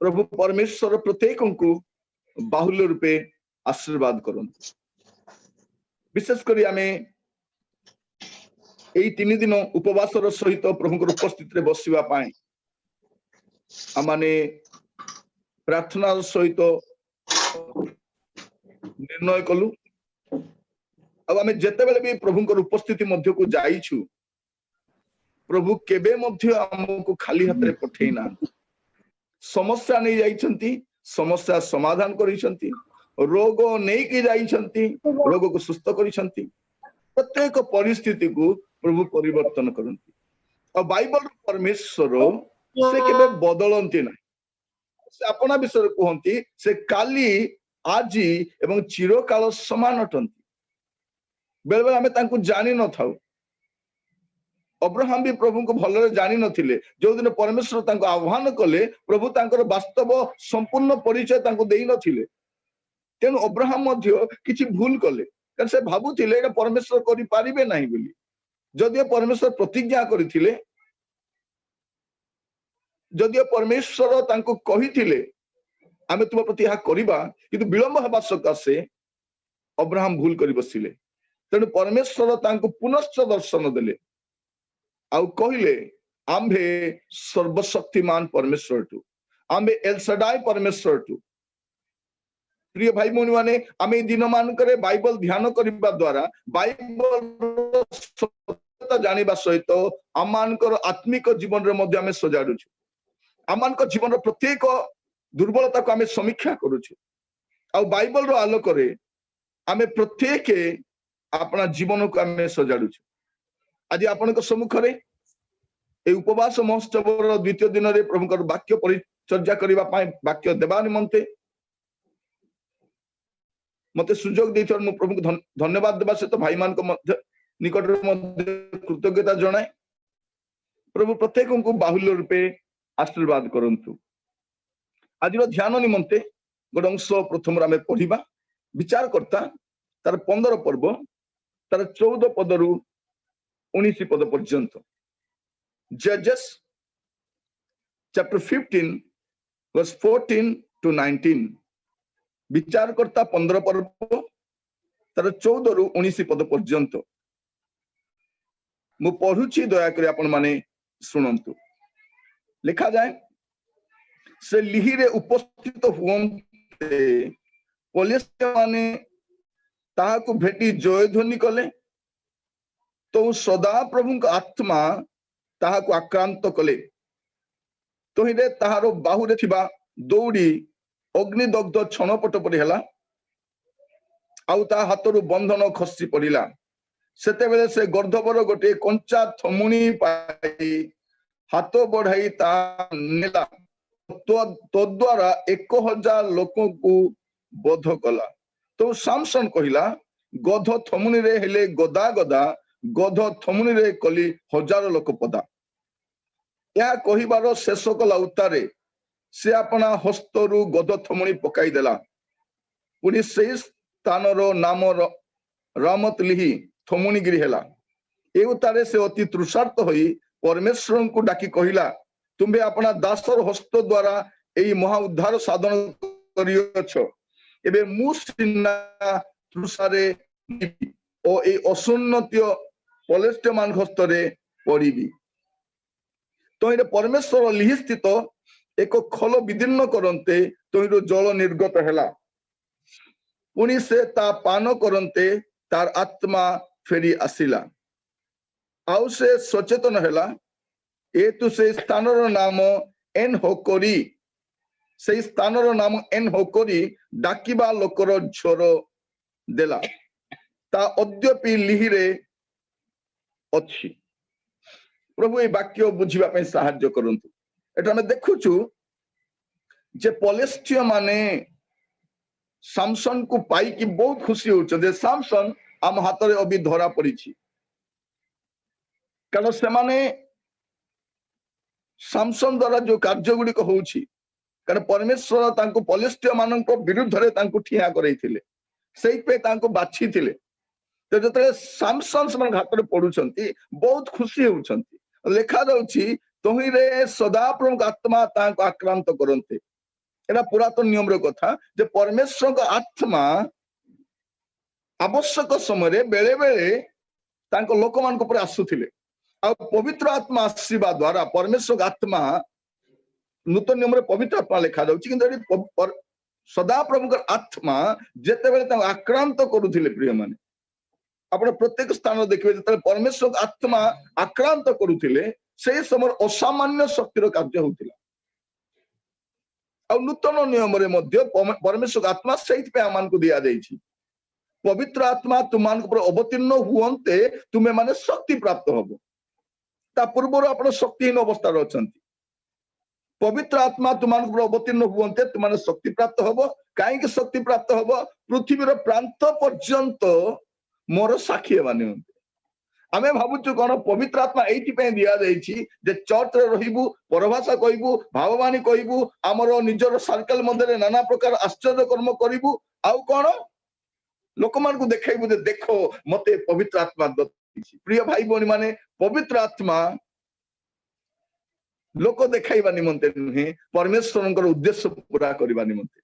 प्रभु परमेश्वर प्रत्येक को बाहुल्य रूपे आशीर्वाद करंतु। विशेष करी आमे एई 3 दिन उपवासर सहित प्रभु उपस्थित रे बसिबा पाए आमाने प्रार्थना सहित निर्णय कलु। अब आमे जेते बेले भी प्रभु उपस्थिति मध्य को जाइछु प्रभु केबे मध्य हमको खाली हाथ रे पठेना। समस्या नहीं जाइछंती, समस्या समाधान करिसंती, रोग नहीं की जाइछंती, रोग को सुस्थ करिसंती। प्रत्येक परिस्थिति को प्रभु परिवर्तन करंती। और बाइबल परमेश्वर से केबे बदलंती ना। से अपना विषय कहंती से काली आज एवं चिरकाल समान अटंती। बेले बेले हमें तांको जानि न थाउ। अब्राहम भी प्रभु को भलरे जानि नथिले। जो दिन परमेश्वर तांको आह्वान कले प्रभु तांकर वास्तव संपूर्ण परिचय तांको देई नथिले। तेनु अब्राहम मध्य किछि भूल कले कारण से भाबुथिले एटा परमेश्वर करि पारिबे नाही बोली। जदियो परमेश्वर प्रतिज्ञा करिथिले, जदियो परमेश्वर तांको कहिथिले आमे तुम प्रति या करिबा किंतु विलंब हेबा सकाशे अब्राहम भूल करि बसिले। तेनु परमेश्वर तांको पुनश्च दर्शन देले आउ कहिले आम्भे सर्वशक्तिमान परमेश्वर टू, आम्भे एलशडाई परमेश्वर टू। प्रिय भाई भौणी माने आमे दिन मानकरे बाइबल ध्यान करिबा द्वारा बाइबल सत्यता जानिबा सहित आमानकर आत्मिक जीवन रे मध्ये आमे सजाडुछु। आमानकर जीवन रो प्रत्येक दुर्बलता को आमे समीक्षा करूछु। आ बाइबल रो आलोक रे आमे प्रत्येक अपना जीवन को आमे सजाडुछु। आज आपनक सम्मुख रे ए उपवास महोत्सव रो द्वितीय दिन रे प्रभुकर वाक्य परिचर्या करिबा पाए वाक्य देबा निमंते मते सुजोग देथर मु प्रभु को धन्यवाद देबा से तो भाई मान को मध्य निकट रे मध्य कृतज्ञता जणाय। प्रभु प्रत्येक को बाहुल्य रूपे आशीर्वाद करंतु। आज रो ध्यान निमंते गोटे अंश प्रथम आमे पढिबा। विचार करता तार 15 पर्व तार 14 पदरु 19 पद पर्यंत। जजेस चैप्टर 15 वर्स 14 to 19। विचार करता 15 पर्व तार 14 रु 19 पद पर्यंत मु पढ़ुची, दया करी आपण माने सुनंतु। लिखा जाए से लिहिरे उपस्थित हुअन्ते पलिस्त्य माने ताहाकु भेटी जयध्वनि कले तो सदा प्रभु का आत्मा ताहाकु आक्रांत कले। तोहिरे ताहारो बाहुरे थिबा दौड़ी अग्निदग्ध क्षणपट परि हला आउ ता हाथरु बंधन खसी पड़िला। सेते बेले से गर्धवर गोटे कंचा थमुनी पाई हाथ बढ़ाई ता नेला तो द्वारा 1000 लोकों को बोध कला। तो सामसन कहिला गध थमुनी रे हेले गदा गदा, गध थमुनी रे कली 1000 लोक पदा। या कहिबार शेष कला उतारे से अपना हस्तरु गद थमुनी पकाई देला। पुनी से स्थानर नाम रामत लिहि थमुनीगिरी हेला। ए उतारे से अति तृषार्थ होई परमेश्वर को डाकी कहिला तुम्बे अपना दासर हस्त द्वारा एई महा उद्धार साधन करियछ। एबे मु सिना तृषारे ओ ए असुन्नत्य पलेस्त्यमान हस्तरे पड़िबी। तो ये परमेश्वर लिहि स्थित एक खल विदीर्ण करन्ते तोहिरो जल निर्गत हेला। पुनी से ता पान करन्ते तार आत्मा फेरी आसिला। आउ से सचेतन हेला। ए तु से स्थानर नाम एन होकरी, से स्थानर नाम एन होकरी डाकिबा लोकर झोर देला। ता अद्यपि लिहिरे अछि। प्रभु ए वाक्य बुझिबा पे सहाय्य करंतु। एटा हम देखुछु जे पलेस्टिय माने सामसन को पाई कि बहुत खुशी होछ जे सामसन आम हाथ रे अभी धरा पड़ी छी। कारण से माने सामसन द्वारा जो कार्य गुडी को होउछि कारण परमेश्वर तांको पलेस्टिय मानक विरुद्ध रे तांको ठिया करैथिले, सेई पे तांको बाछि थिले। तो जतले सामसन समान हाथ रे पडुछंती बहुत खुशी होउछंती। लेखा जाउछि तोहिरे सदा प्रभु आत्मा तांको आक्रांत करन्ते। एटा पुरातन नियम रो कथा जे परमेश्वर को आत्मा आवश्यक समय बेले बेले तांको लोक मान को पर आसुथिले आ पवित्र आत्मा आसीबा द्वारा परमेश्वर आत्मा नूतन नियम रे पवित्र आत्मा लिखा जाउची किंतु सदा प्रभु का आत्मा जेते बेले ता आक्रांत करूथिले प्रिय माने आपण प्रत्येक स्थान देखिबे जेते परमेश्वर आत्मा आक्रांत करूथिले से समय असामान्य शक्तिर कार्य होतिला आ नूतन नियम रे मध्य परमेश्वर आत्मा सहित पे आमान को दिया जाइछि पवित्र आत्मा तुमान को अवतीर्ण हुवंते तुमे माने शक्ति प्राप्त होबो ता पूर्व आपण शक्तिहीन अवस्था रे अछंती पवित्र आत्मा तुमान को अवतीर्ण हुवंते तुमाने शक्ति प्राप्त होबो काहे कि शक्ति प्राप्त होबो पृथ्वी रो प्रांत पर्यंत मोर साक्षी माने आमे भाबुछु कोन पवित्र आत्मा एठी पे दिया जाइछि जे चर्च रे रहिबु परभाषा कहिबु भाववाणी कहिबु हमरो निजर सर्कल मध्ये नाना प्रकार आश्चर्य कर्म करिबु आउ कोन लोक मान को देखाइबु जे देखो मते पवित्र आत्मा दछि प्रिय भाई बहनी माने पवित्र आत्मा लोक देखाइबा निमंते नुहे परमेश्वरंकर उद्देश्य पूरा करबा निमंते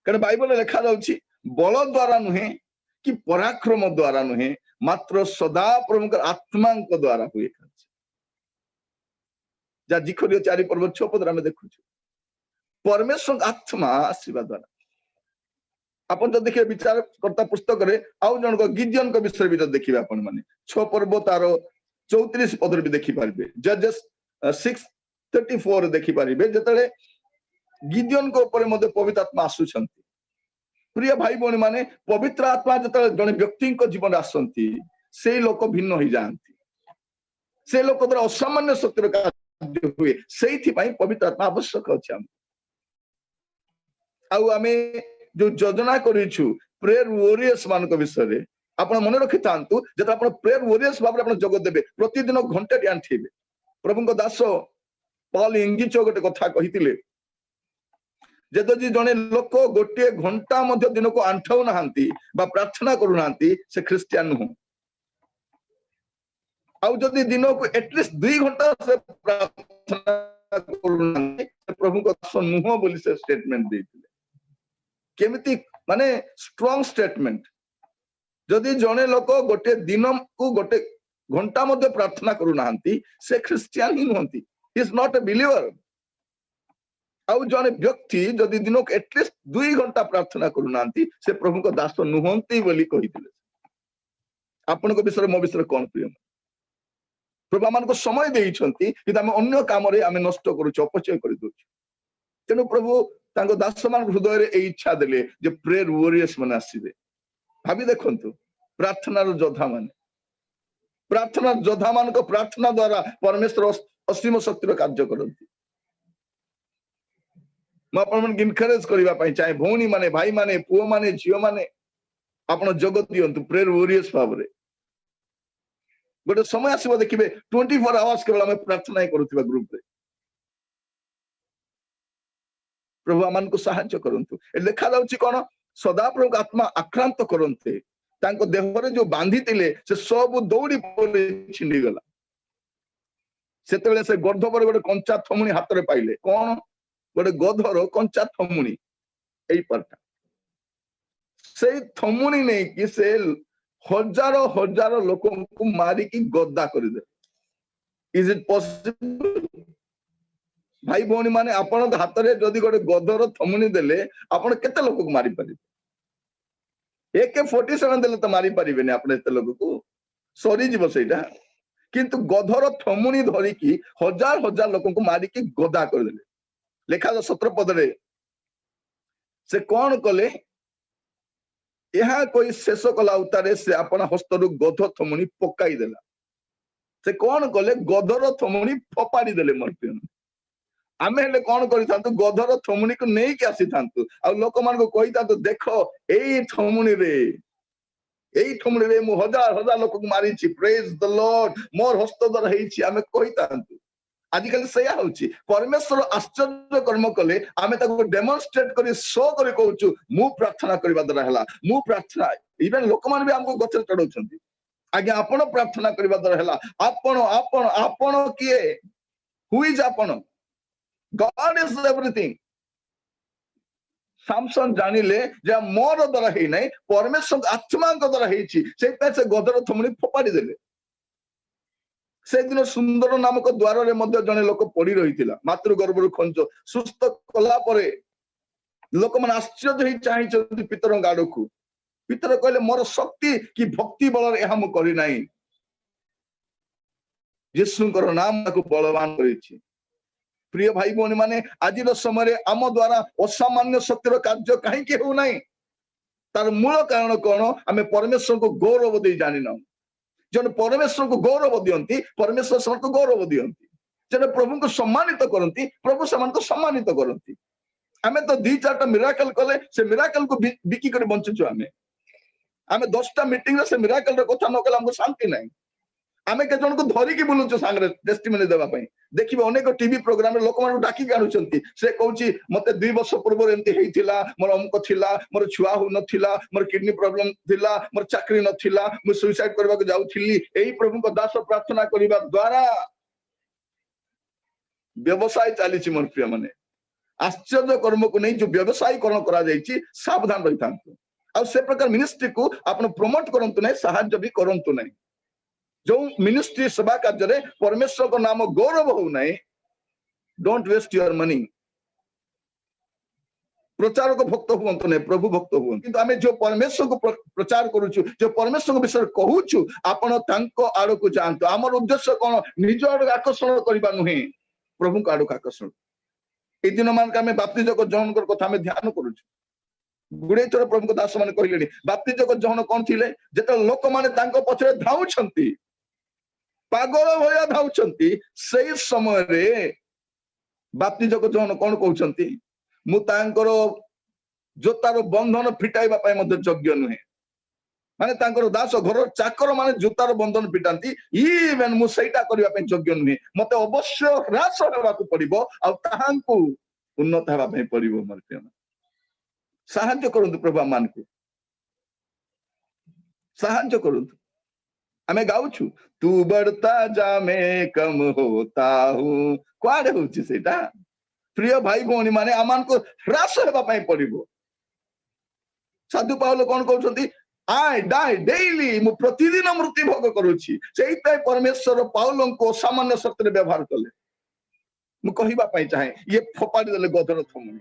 कारण बाइबल लिखा जाउछि बल द्वारा नुहे कि पराक्रम द्वारा नुहे मात्र सदा प्रभु आत्मा द्वारा हुए जा जिखरियो 4 पर्व 6 पद में देखु परमेश्वर आत्मा आसीबा द्वारा अपन तो देखिए विचार करता पुस्तक रे आउ जन को गिदियन को विषय भी देखिबा अपन माने 6 पर्व तार 34 पद भी देखि पारिबे जजेस 6:34 देखि पारिबे जतले गिदियन को ऊपर मध्ये पवित्र आत्मा आसुछंती प्रिय भाई बहनी माने पवित्र आत्मा जतले जने व्यक्ति को जीवन आसंती से लोक भिन्न हो जाती से लोक द्वारा असामान्य शक्तिर कार्य हुए सेथि पई पवित्र आत्मा आवश्यक अछि हम आउ आमे जो योजना करिछु प्रेयर वॉरियर्स मान को विषय रे आपण मन रखि तांतु जत आपण प्रेयर वॉरियर्स भाबरे आपण जगत देबे प्रतिदिन घंटे ध्यान थेबे प्रभु को दास पॉल इंगिचो गोटे कथा कहितिले जदि जने लोक गोटे घंटा मध्य दिन को आंठाउ नहांती बा प्रार्थना करू नहांती से क्रिश्चियन नुह आउ जदि दिन को एटलिस्ट 2 घंटा से प्रार्थना करू नहांती प्रभु को दास नुह बोली से स्टेटमेंट देथिले केमिति माने स्ट्रांग स्टेटमेंट जदि जने लोक गोटे दिन को गोटे घंटा मध्य प्रार्थना करू नहांती से क्रिश्चियन ही नहंती he is not a believer आउ जने व्यक्ति जदि दिन को एटलिस्ट 2 घंटा प्रार्थना करू नहांती से प्रभु को दास नहंती बोली कहिथिले आपन को विषय मो विषय कोन प्रिय प्रभु आमान को समय देइछंती कि हम अन्य काम रे हम नष्ट करूछ अपचय करि दोछ तेनु प्रभु तांको दास मान हृदय रे ए इच्छा देले जे प्रेयर वॉरियर्स मन आसीबे भाबी देखंतु प्रार्थना रो जोधा मान को प्रार्थना द्वारा परमेश्वर असीम शक्तिर कार्य करंती म अपन इनकरेज करिवा पई चाहे भौणी माने भाई माने पुओ माने झियो माने आपण जगत दियंतु प्रेयर वॉरियर्स भाबरे गोटे समय आसीबो देखिबे 24 आवर्स केवल हम प्रार्थना करूथिबा ग्रुप रे प्रभु आमान को सहायता करंतु ए लिखा जाउची कोन सदा प्रभु आत्मा आक्रांत करंते तांको देह रे जो बांधी तिले से सब दौड़ी पड़े छिंडी गला सेते बेले से गर्ध पर गोटे कंचा थमुनी हाथ रे पाइले कोन गोटे गधर कंचा थमुनी एई परटा से थमुनी नै कि से हजारों हजारों लोगों को मारी की गद्दा कर दे इज इट पॉसिबल भाई भौणी माने आपण हाथ रे जदी गोटे गधर थमुनी देले आपण केते लोक को मारी परिबे AK-47 देले तो मारी परिबे ने आपण एते लोक को सरी जीव सेटा किंतु गधर थमुनी धरी की हजार हजार लोक को मारी की गदा कर देले लेखा 17 पद रे से कोन कले यहा कोई शेष कला उतारे से आपण हस्तरु गध थमुनी पकाई देला से कोन कले गधर थमुनी फपाड़ी देले मर्त्य आमे हेले कोन करि थांतु गधर थमुनी को नै के आसी थांतु आ लोक मान को कहि थांतु देखो एई थमुनी रे मु हजार हजार लोक को मारी छी प्रेज द लॉर्ड मोर हस्त द्वारा हेई छी आमे कहि थांतु आजिकल सया होची परमेश्वर आश्चर्य कर्म कले आमे ताको डेमोन्स्ट्रेट करी शो करी कहूचु मु प्रार्थना करबा द्वारा हला मु प्रार्थना इवन लोक मान भी हमको गछ चढ़ौछंती आज्ञा आपण प्रार्थना करबा द्वारा हला आपण आपण आपण किए हु इज आपण God is everything. सामसन जानिले जे मोर द्वारा हे नै परमेश्वर आत्मा को द्वारा हेछि सेता से गदर थमणी फोपाडी देले से दिन सुंदर नामक द्वार रे मध्य जने लोक पड़ी रहितिला मातृ गर्भरु खंच सुस्थ कला परे लोक मन आश्चर्य ही चाहिचंती पितर गाडकु पितर कहले मोर शक्ति कि भक्ति बल रे हम करि नाही यीशुଙ୍କର नाम को बलवान करिछि प्रिय भाई भौणी माने आज समय आम द्वारा असामान्य शक्तिर कार्य कहीं हो ना तार मूल कारण कौन आम परमेश्वर को गौरव दे जानी ना जन परमेश्वर को गौरव दियंती परमेश्वर से गौरव दियंती जन प्रभु को सम्मानित करती प्रभु से सम्मानित करती आम तो 2-4टा मिराकल कले से मिराकल को बिकी कर बंचुछु आम 10टा मीटिंग से मिराकल कथा न कले हमको शांति नहीं आमे के जन को धरिकी बुलुछु सांगरे टेस्टिमनी देबा पई देखिबे अनेक टीवी प्रोग्राम रे लोक मानु डाकी गानुचंती से कहूची मते 2 वर्ष पूर्व एंती हेइथिला मोर अमुक थिला मोर छुआ हो नथिला मोर किडनी प्रॉब्लम थिला मोर चाकरी नथिला मु सुसाइड करबा को जाउथिली एही प्रभु को दास प्रार्थना करिबा द्वारा व्यवसाय चालीची मोर प्रिय माने आश्चर्य कर्म को नहीं जो व्यवसायीकरण करा जायछि सावधान रहितांतु आ से प्रकार मिनिस्ट्री को आपण प्रमोट करंतु नै सहाय्य भी करंतु नै जो मिनिस्ट्री सभा कार्य परमेश्वर को नाम गौरव हो ना डोंट वेस्ट योर मनी प्रचारक भक्त हुंतु नहीं प्रभु भक्त हुंतु किंतु आमे जो परमेश्वर को प्रचार करूछु जो परमेश्वर को विषय कहूछु आपण तांको आड़ को जानतो हमर उद्देश्य कोन निज आड़ आकर्षण करबा नुहे प्रभु को आड़ आकर्षण ए दिन मान का में बाप्तिजक जॉन कर कथा में ध्यान करूछु गुडे थोर प्रभु को दास माने कहिलेनी बाप्तिजक जॉन कोन थिले जेत लोक माने तांको पछरे धाउछंती पागल भया धाउछंती सही समय रे बाप्तिजक जॉन कोन कहउछंती मु तांकर जोतार बंधन फिटाइबा पय मध्य योग्य नुहे माने तांकर दास घर चाकर माने जोतार बंधन फिटांती इवेन मु सेटा करिबा पय योग्य नुहे मते अवश्य ह्रास हेबा को पड़िबो आ ताहांकु उन्नत हेबा पय पड़िबो मोर प्रिय साहाय्य करंतु प्रभु मान को साहाय्य करंतु हमें गाउछु तू बढ़ता जा मैं कम होता हूं क्वाडे होछि सेटा प्रिय भाई भौणी माने आमान को ह्रास हेबा पय पड़िबो साधु पाउल कोन कहउछंती आई डाई डेली मु प्रतिदिन मृत्यु भोग करूछि सेइतै परमेश्वर पाउल को सामान्य शक्ति व्यवहार कले मु कहिबा पय चाहे ये फोपाडी देले गदर थमुनी